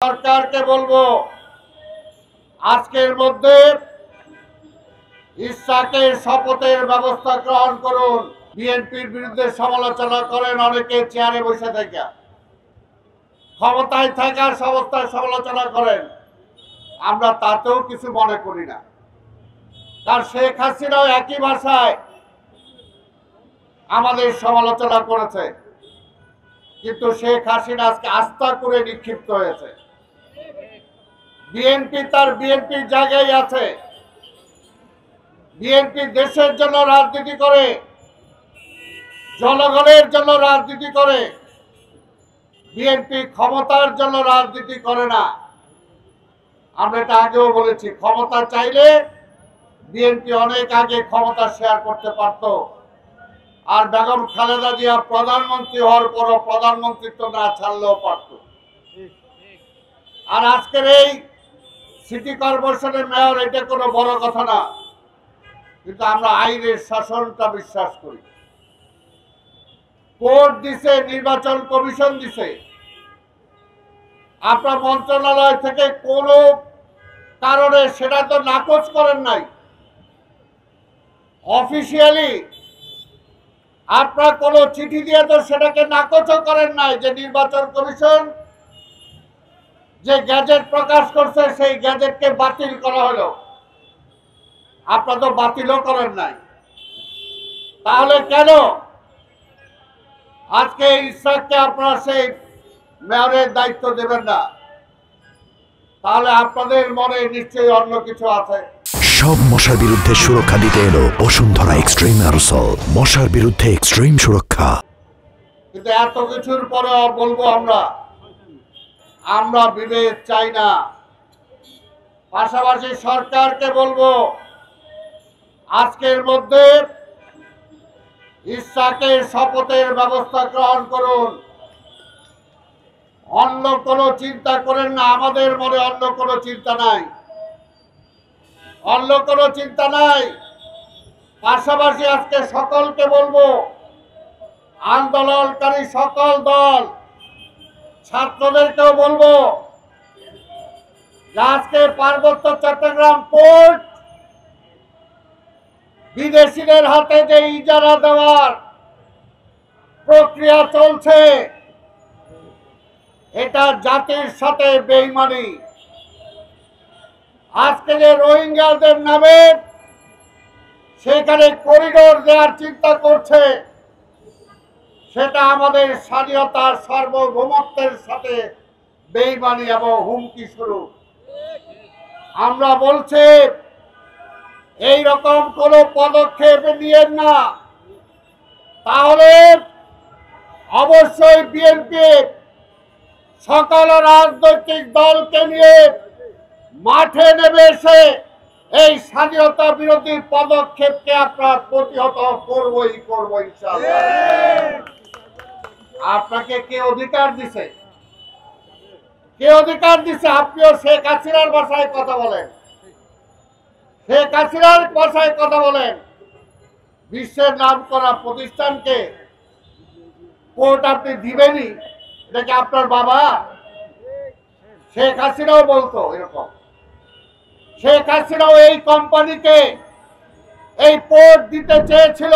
সরকারকে বলবো আজকের মধ্যে ইসহাকের শপথের ব্যবস্থা গ্রহণ করুন। বিএনপির বিরুদ্ধে সমালোচনা করেন অনেকে চেয়ারে বসে থেকে, ক্ষমতায় থাকার অবস্থায় সমালোচনা করেন, আমরা তাতেও কিছু মনে করি না। কারণ শেখ হাসিনাও একই ভাষায় আমাদের সমালোচনা করেছে, কিন্তু শেখ হাসিনা আজকে আস্থা করে নিক্ষিপ্ত হয়েছে। বিএনপি তার বিএনপির জায়গায় আছে। বিএনপি দেশের জন্য রাজনীতি করে, জনগণের জন্য রাজনীতি করে। বিএনপি ক্ষমতার জন্য রাজনীতি করে না। আমরা এটা আগেও বলেছি, ক্ষমতা চাইলে বিএনপি অনেক আগে ক্ষমতা শেয়ার করতে পারত। আর বেগম খালেদা জিয়া প্রধানমন্ত্রী হওয়ার পরও প্রধানমন্ত্রিত্ব না ছাড়লেও পারত। আর আজকের এই সিটি কর্পোরেশনের মেয়র, এটা কোনো বড় কথা না, কিন্তু আমরা আইনের শাসনটা বিশ্বাস করি। কোর্ট দিছে, নির্বাচন কমিশন দিছে, আপনার মন্ত্রণালয় থেকে কোনো কারণে সেটা তো নাকচ করেন নাই। অফিসিয়ালি আপনার কোনো চিঠি দিয়ে তো সেটাকে নাকচও করেন নাই যে নির্বাচন কমিশন যে গ্যাজেট প্রকাশ করছে সেই গ্যাজেটকে বাতিল করা হলো। আপনারা তো বাতিলও করেন নাই। তাহলে কেন আজকে ইসহাককে আপনারা সেই মেয়রের দায়িত্ব দেবেন না? তাহলে আপনাদের মনে নিশ্চয়ই অন্য কিছু আছে। সব মশার বিরুদ্ধে সুরক্ষা দিতে এলো বসুন্ধরা এক্সট্রিম অ্যারোসল, মশার বিরুদ্ধে এক্সট্রিম সুরক্ষা। কিন্তু এত কিছুর পরে বলবো আমরা বিভেদ চাই না। পাশাপাশি সরকারকে বলবো আজকের মধ্যে ইসহাকের শপথের ব্যবস্থা গ্রহণ করুন। অন্য কোনো চিন্তা করেন না। আমাদের মনে অন্য কোনো চিন্তা নাই, অন্য কোনো চিন্তা নাই। পাশাপাশি আজকে সকলকে বলবো, আন্দোলনকারী সকল দল, ছাত্রদেরকেও বলবো যে আজকে পার্বত্য চট্টগ্রাম পোর্ট বিদেশিদের হাতে যে ইজারা দেওয়ার প্রক্রিয়া চলছে, এটা জাতির সাথে বেইমানি। আজকে যে রোহিঙ্গাদের নামে সেখানে করিডোর দেওয়ার চিন্তা করছে, সেটা আমাদের স্বাধীনতার সার্বভৌমত্বের সাথে বেইমানি এবং হুমকি শুরু। আমরা বলছি এই রকম কোন পদক্ষেপ নিয়েন না। তাহলে অবশ্যই বিএনপি সকল রাজনৈতিক দলকে নিয়ে মাঠে নেমে এসে এই স্বাধীনতা বিরোধী পদক্ষেপকে আপনার প্রতিহত করবই করব ইনশাআল্লাহ। আপনাকে কে অধিকার দিছে? কে অধিকার দিছে? আপনিও শেখ হাসিনার ভাষায় কথা বলেন, শেখ হাসিনার ভাষায় কথা বলেন। বিশ্বের নাম করা প্রতিষ্ঠানকে কোর্ট আপনি দিবেনই, এটা কি আপনার বাবা? শেখ হাসিনাও বলতো এরকম। শেখ হাসিনাও এই কোম্পানিকে এই পোর্ট দিতে চেয়েছিল।